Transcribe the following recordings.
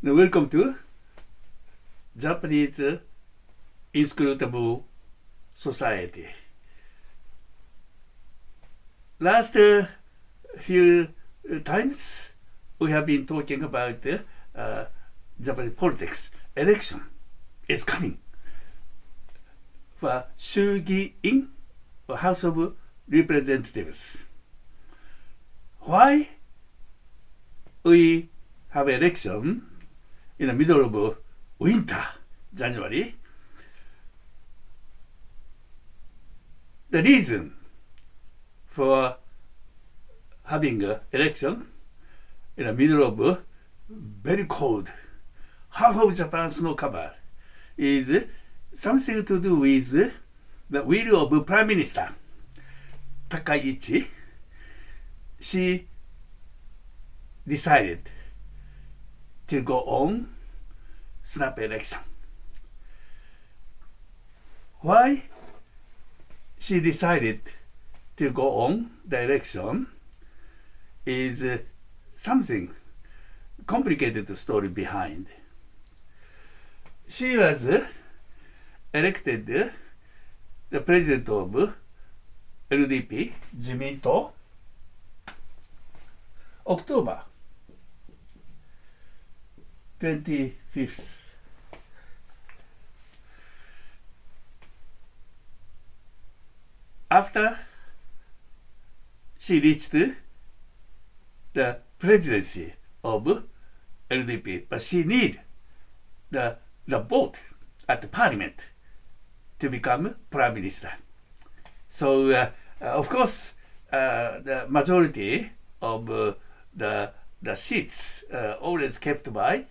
Welcome to Japanese inscrutable society. Last few times we have been talking about Japanese politics. Election is coming for Shugi-in, or House of Representatives. Why we have election in the middle of winter, January? The reason for having an election in the middle of very cold, half of Japan snow cover, is something to do with the will of Prime Minister Takaichi. She decided to go on snap election. Why she decided to go on the election is something complicated story behind. She was elected the president of LDP, Jiminto, October 25th. After she reached the presidency of LDP, but she need the vote at the parliament to become prime minister. So of course the majority of the seats always kept by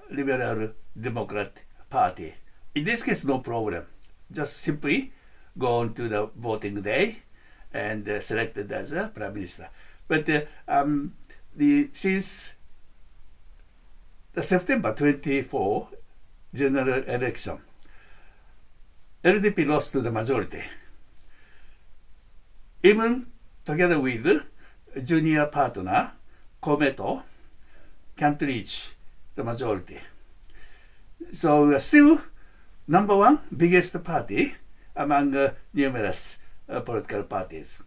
Liberal Democrat Party. In this case, no problem. Just simply go on to the voting day and selected as a prime minister. But since the September 24 general election, LDP lost to the majority. Even together with junior partner Kometo can't reach the majority. So still number one biggest party among numerous political parties.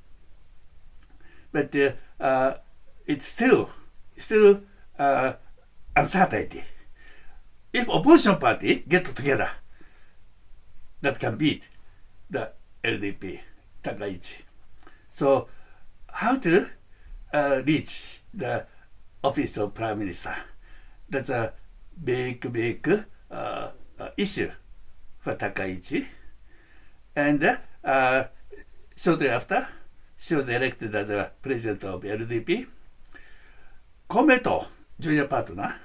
But it's still uncertainty. If opposition party get together, that can beat the LDP, Takaichi. So how to reach the office of prime minister? That's a big issue for Takaichi. And shortly after, she was elected as a president of LDP. Kometo, junior partner,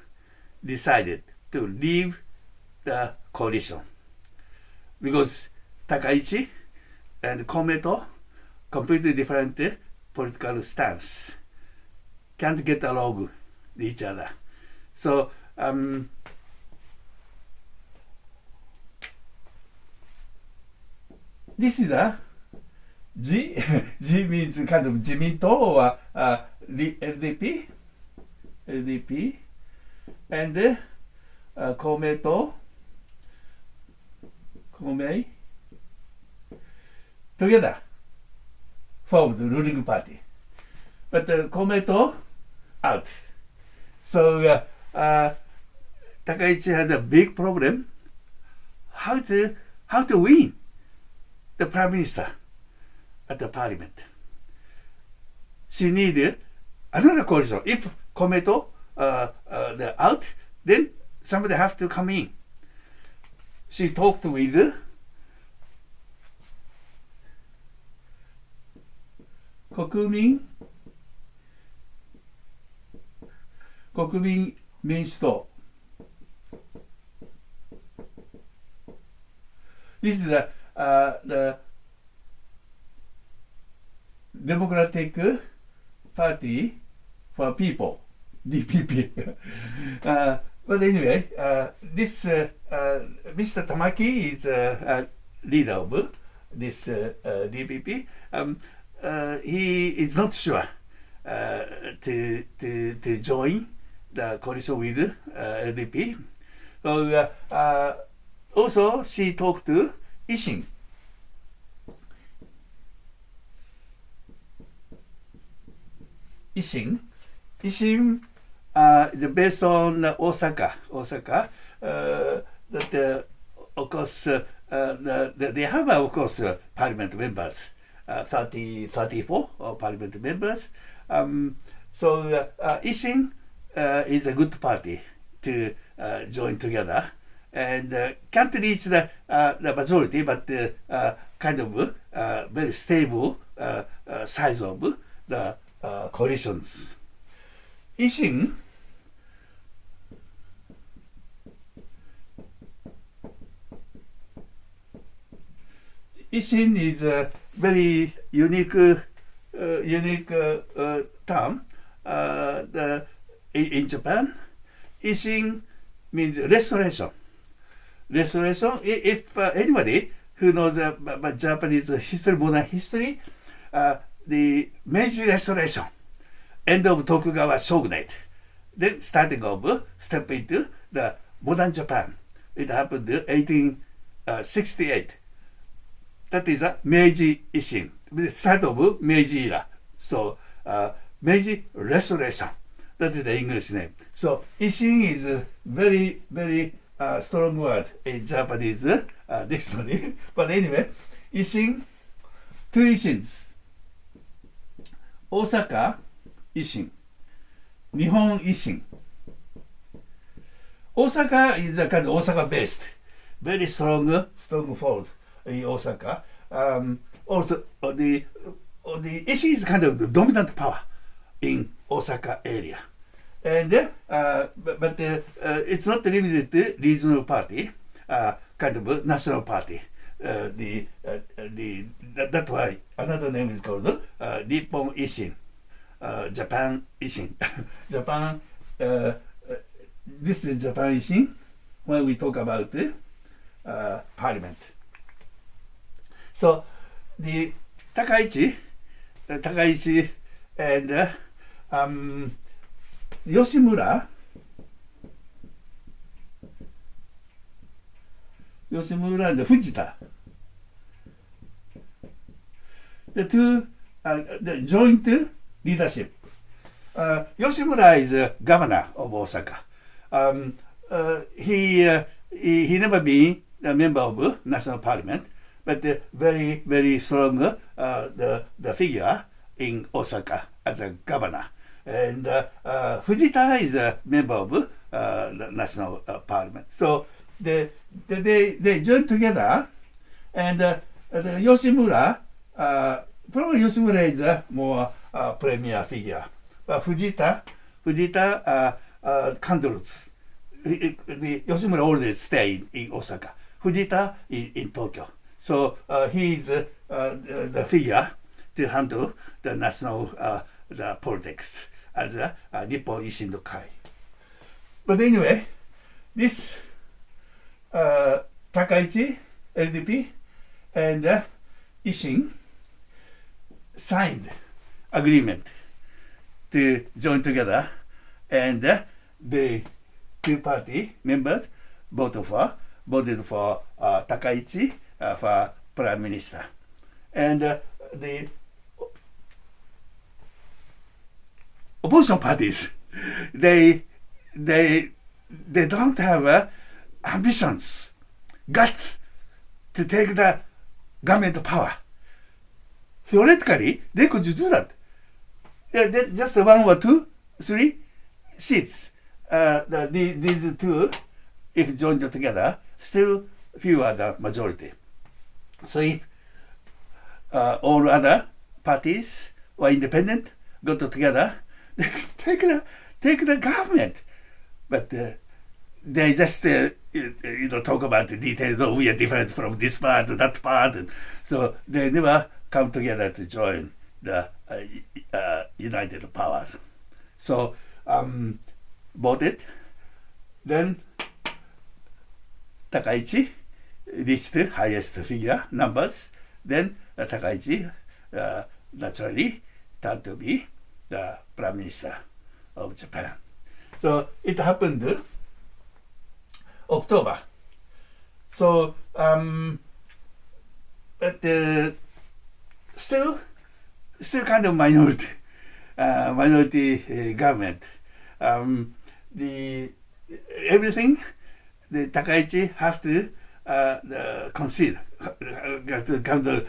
decided to leave the coalition because Takaichi and Kometo completely different political stance, can't get along with each other. So this is a G. G means kind of Jiminto or LDP, and Komeito, Komei, together formed the ruling party. But Komeito out. So Takaichi has a big problem how to win the prime minister at the parliament. She needed another coalition. If Komeito they're out, then somebody have to come in. She talked with Kokumin Minshito. This is the Democratic Party for People, DPP. But anyway, this Mr. Tamaki is a leader of this DPP. He is not sure to join the coalition with LDP. So, also, she talked to Ishin. Ishin, based on Osaka, that of course they have of course parliament members, 34 parliament members. So Ishin is a good party to join together, and can't reach the majority, but kind of very stable size of the coalitions. Ishin is a very unique term in Japan. Ishin means restoration. If anybody who knows about Japanese history, modern history, the Meiji Restoration, end of Tokugawa shogunate, then starting of step into the modern Japan. It happened in 1868. That is a Meiji Ishin, the start of Meiji era. So Meiji Restoration, that is the English name. So Ishin is a very, very strong word in Japanese dictionary. But anyway, Ishin, two Ishins. Osaka Ishin, Nihon Ishin. Osaka is a kind of Osaka based, very strong fold in Osaka. Also, the Ishin is kind of the dominant power in Osaka area. And but it's not limited to regional party, kind of a national party. That's why another name is called Nippon Ishin, Japan Ishin. Japan, this is Japan Ishin when we talk about the parliament. So the Takaichi and Yoshimura and Fujita, the two the joint leadership. Yoshimura is a governor of Osaka. He never been a member of national parliament, but very, very strong the figure in Osaka as a governor. And Fujita is a member of the national parliament. So they joined together, and the Yoshimura, probably Yoshimura is a more premier figure, but Fujita handles. The Yoshimura always stay in Osaka. Fujita in Tokyo. So he is the figure to handle the national the politics as a Nippon Ishin no Kai. But anyway, this Takaichi, LDP, and Ishin signed agreement to join together, and the two party members voted for Takaichi for prime minister, and the opposition parties they don't have ambitions, guts to take the government power. Theoretically, they could do that. Just 1 or 2, 3 seats. These two, if joined together, still few are the majority. So if all other parties or independent go together, they take the government. But they just talk about the details. Oh, we are different from this part, that part, and so they never come together to join the united powers. So voted. Then Takaichi reached the highest figure numbers. Then Takaichi naturally turned to be the prime minister of Japan. So it happened October. So but still kind of minority government. The everything the Takaichi have to concede, to kind of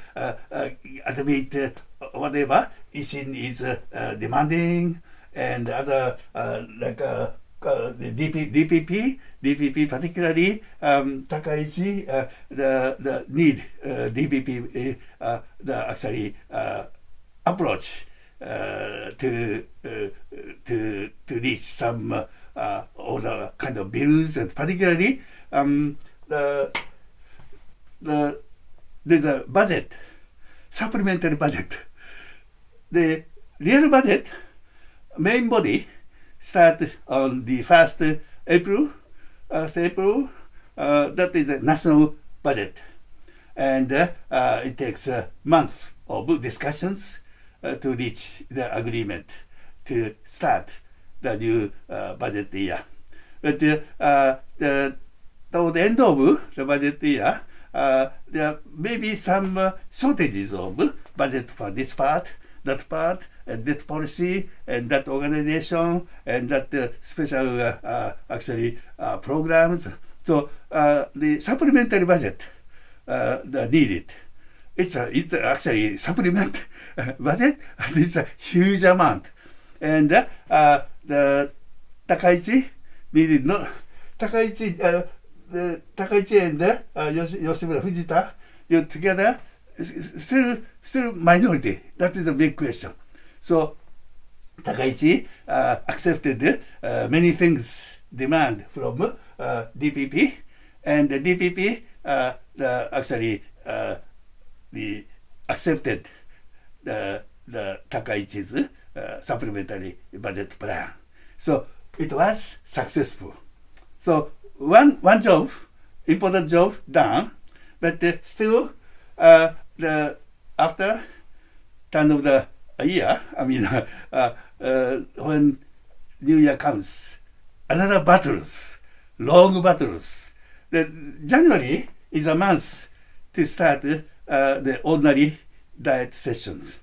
admit whatever Ishin is demanding, and other the DPP particularly Takaichi the need DPP the actually approach to reach some all the kind of bills, and particularly there's a budget, supplementary budget. The real budget main body start on the 1st April. That is a national budget, and it takes a month of discussions to reach the agreement to start the new budget year. But toward the end of the budget year, there may be some shortages of budget for this part, that part, and that policy, and that organization, and that special actually programs. So the supplementary budget needed. It's actually supplement budget, and it's a huge amount. And the Takaichi needed not Takaichi and Yoshimura Fujita, you together still minority. That is a big question. So Takaichi accepted many things demand from DPP, and the DPP actually accepted the Takaichi's supplementary budget plan. So it was successful. So one job, important job done, but still the after turn of the year, I mean when New Year comes, another battles, long battles. The January is a month to start the ordinary diet sessions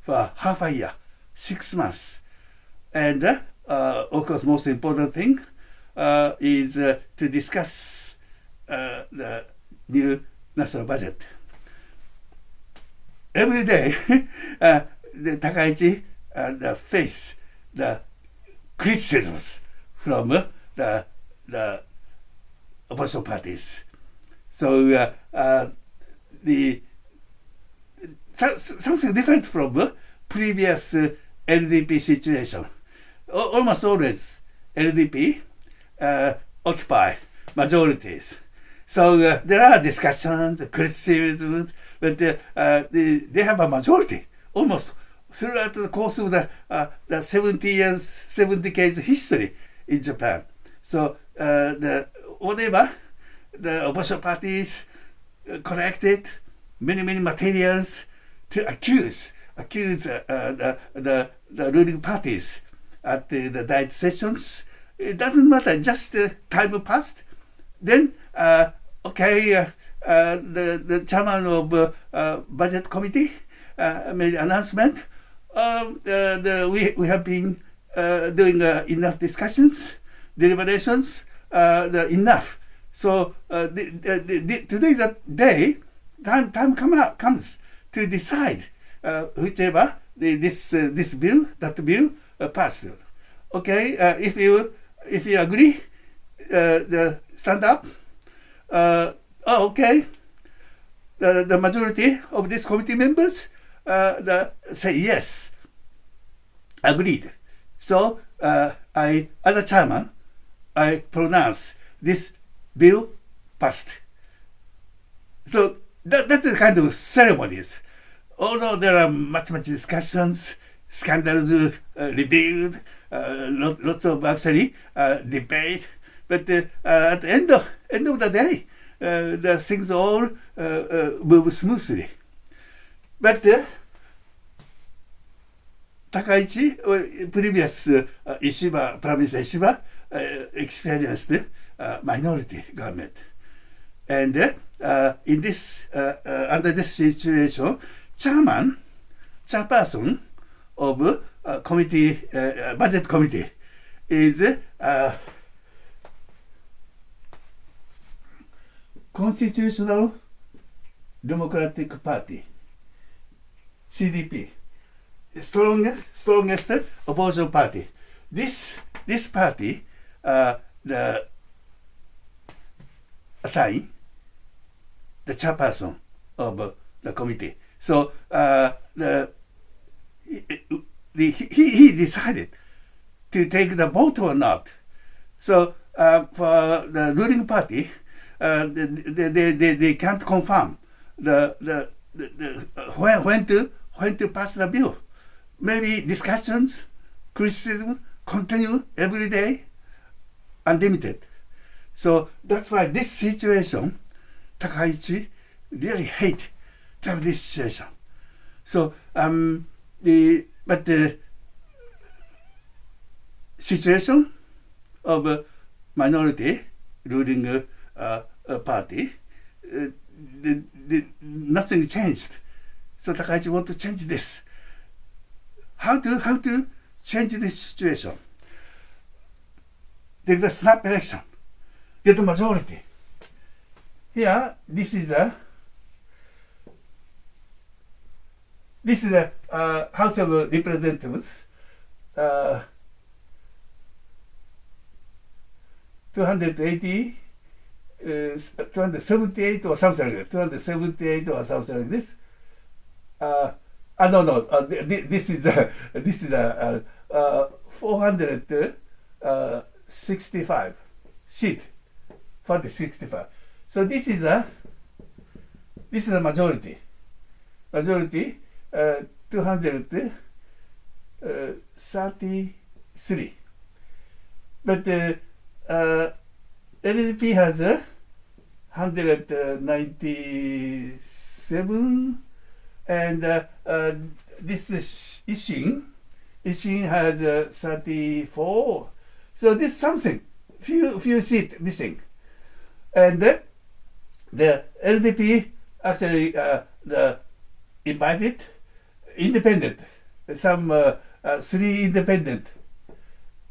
for half a year, 6 months. And of course, most important thing is to discuss the new national budget. Every day, the Takaichi face the criticisms from the opposition parties. So something different from previous LDP situation. Almost always LDP occupy majorities. So there are discussions, criticisms, but they have a majority almost throughout the course of the 70 case history in Japan. So whatever the opposition parties collected many materials to accuse the ruling parties at the diet sessions. It doesn't matter, just time passed. Then the chairman of budget committee made an announcement. We have been doing enough discussions, deliberations, enough. So today's a day. Time comes to decide whichever this bill, that bill passed. Okay, if you agree, stand up. Okay. The majority of these committee members say yes, agreed. So I, as a chairman, I pronounce this bill passed. So that's the kind of ceremonies. Although there are much discussions, scandals revealed, lots of actually debate, but at the end of the day, the things all move smoothly. But Takaichi, previous Ishiba, Prime Minister Ishiba, experienced minority government. And in this, under this situation, chairperson of committee, budget committee is Constitutional Democratic Party, CDP, strongest opposition party. This party, the assign the chairperson of the committee. So he decided to take the vote or not. So for the ruling party, they can't confirm when to pass the bill. Maybe discussions, criticism continue every day, unlimited. So that's why this situation, Takaichi really hate to have this situation. So but the situation of minority ruling party, nothing changed. So Takaichi want to change this. How to change this situation? Take the snap election, get the majority. Here, this is the House of Representatives, 280, 278 or something like that. 278 or something like this. This is 465 seat. 465. So this is a majority. Majority 233. But LDP has 197, and this is Ishin has 34. So this something, few seats missing, and the LDP actually the invited independent, some 3 independent,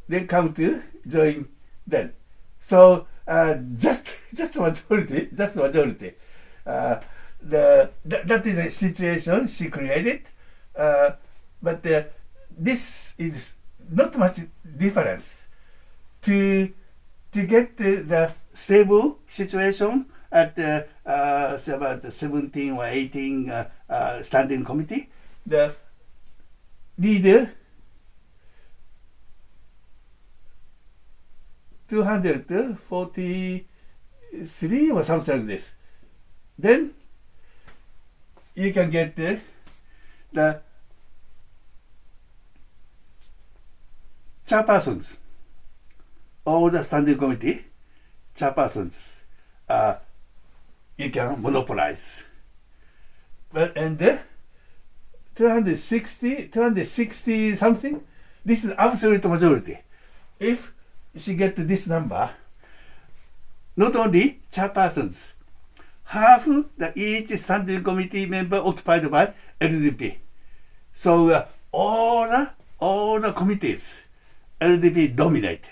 they come to join them. So just majority. That is a situation she created, but this is not much difference to get the stable situation at about 17 or 18 standing committee. The leader 243 or something like this. Then you can get the chairpersons, all the standing committee chairpersons. You can monopolize. And 260 something, this is absolute majority. If she get this number, not only chairpersons, half each standing committee member occupied by LDP. So all the committees, LDP dominate.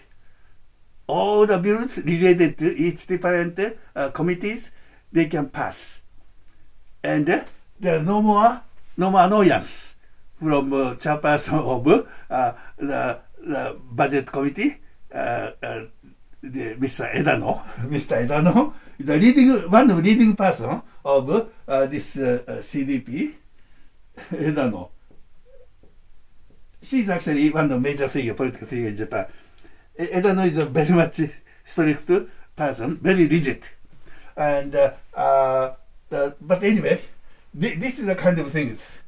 All the bills related to each different committees, they can pass. And there are no more annoyance from chairperson of the budget committee, Mr. Edano, one of the leading person of this CDP, Edano. She's actually one of the major political figure in Japan. Edano is a very much strict person, very rigid. And but anyway, this is the kind of things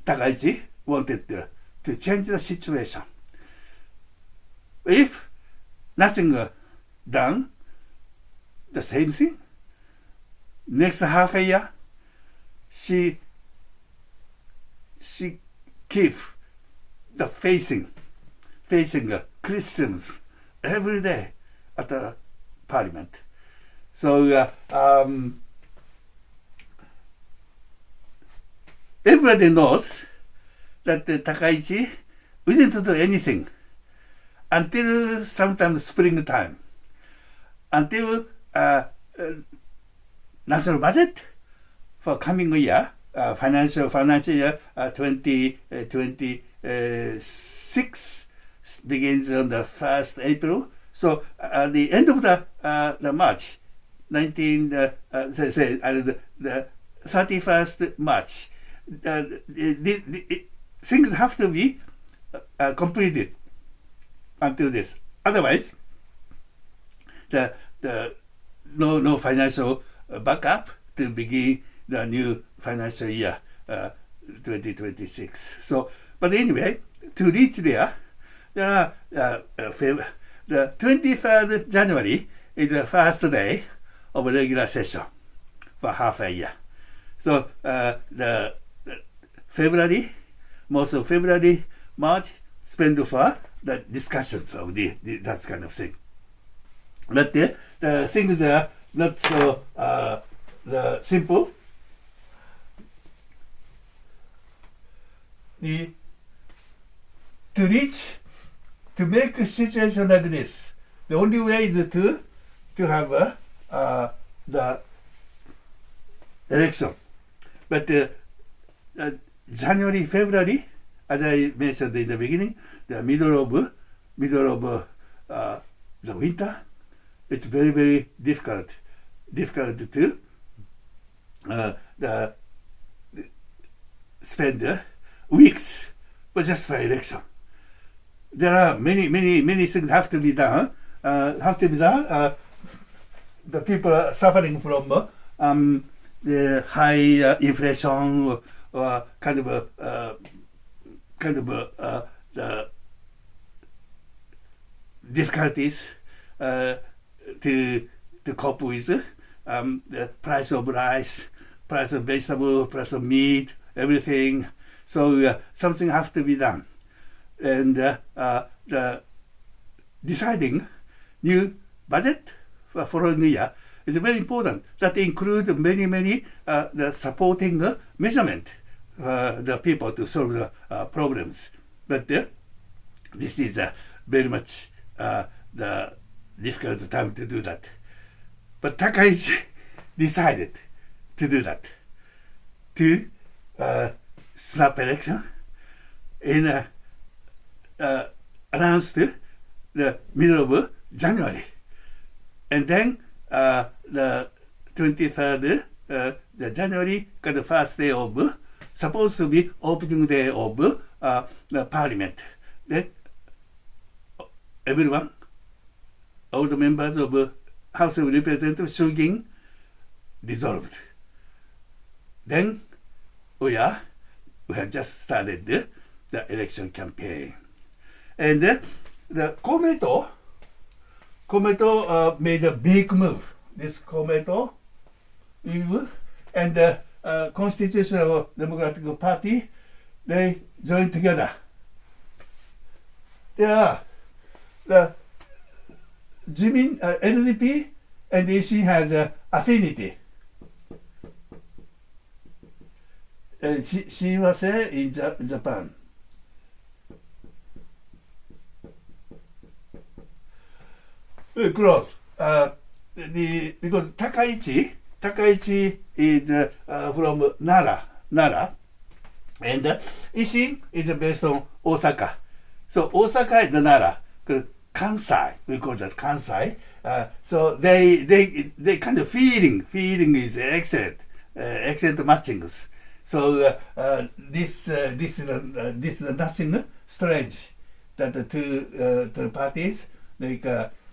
Takaichi wanted to change the situation. If nothing done, the same thing, next half a year, she she keep the facing criticisms every day at the parliament. So everybody knows that Takaichi didn't do anything until sometimes springtime, until national budget for coming year, financial year 2026 begins on the 1st April. So at the end of the March, the 31st March, things have to be completed until this. Otherwise, the no financial backup to begin the new financial year 2026. So, but anyway, to reach there are the 23rd January is the first day of regular session for half a year. So the February, most of February, March spent for the discussions of that kind of thing. But the things are not so simple. To make a situation like this, the only way is to have the election. But January, February, as I mentioned in the beginning, the middle of the winter, it's very, very difficult to spend weeks just for election. There are many things have to be done. The people are suffering from the high inflation or kind of the difficulties to cope with the price of rice, price of vegetable, price of meat, everything. So something has to be done. And the deciding new budget for following year is very important. That includes many the supporting measurement the people to solve the problems. But this is very much the difficult time to do that. But Takaichi decided to do that, to snap election in announced the middle of January, and then the 23rd the January got the first day of supposed to be opening day of the parliament. Then everyone, all the members of House of Representatives Shugin dissolved. Then we have just started the election campaign. And the Komeito made a big move. This Komeito move, and the Constitutional Democratic Party, they joined together. The Jimin, LDP and AC has affinity. She was in Japan. Close. Because Takaichi is from Nara, and Ishin is based on Osaka. So Osaka is the Nara, Kansai. We call that Kansai. So they kind of feeling is excellent matchings. So this is nothing strange that the two parties make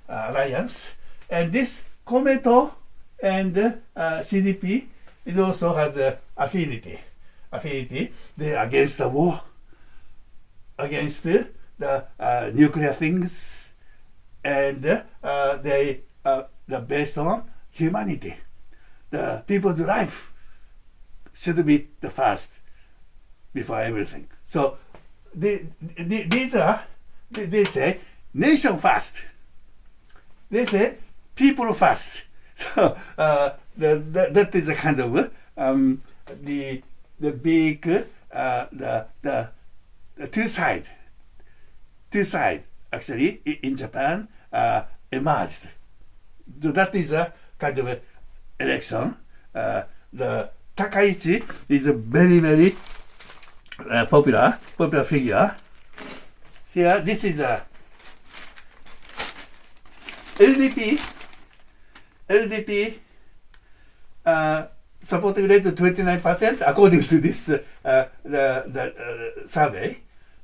alliance, and this Komeito and CDP it also has affinity. They are against the war, against the nuclear things, and they are based on humanity. The people's life should be the first. before everything. So these are, they say nation first. They say people first. So that is a kind of the big the two side actually in Japan emerged. So that is a kind of election. The Takaichi is a very popular figure. Here, this is a LDP supporting rate 29% according to this the survey.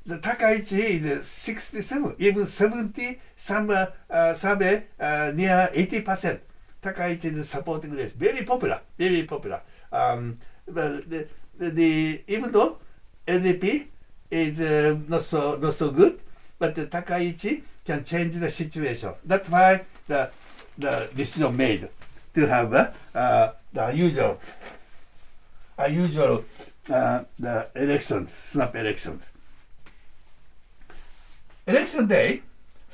The Takaichi is 67, even 70. Some survey near 80%. Takaichi is supporting rate very popular. But even though LDP is not so good, but the Takaichi can change the situation. That's why the decision made to have the usual the elections, snap elections. Election day,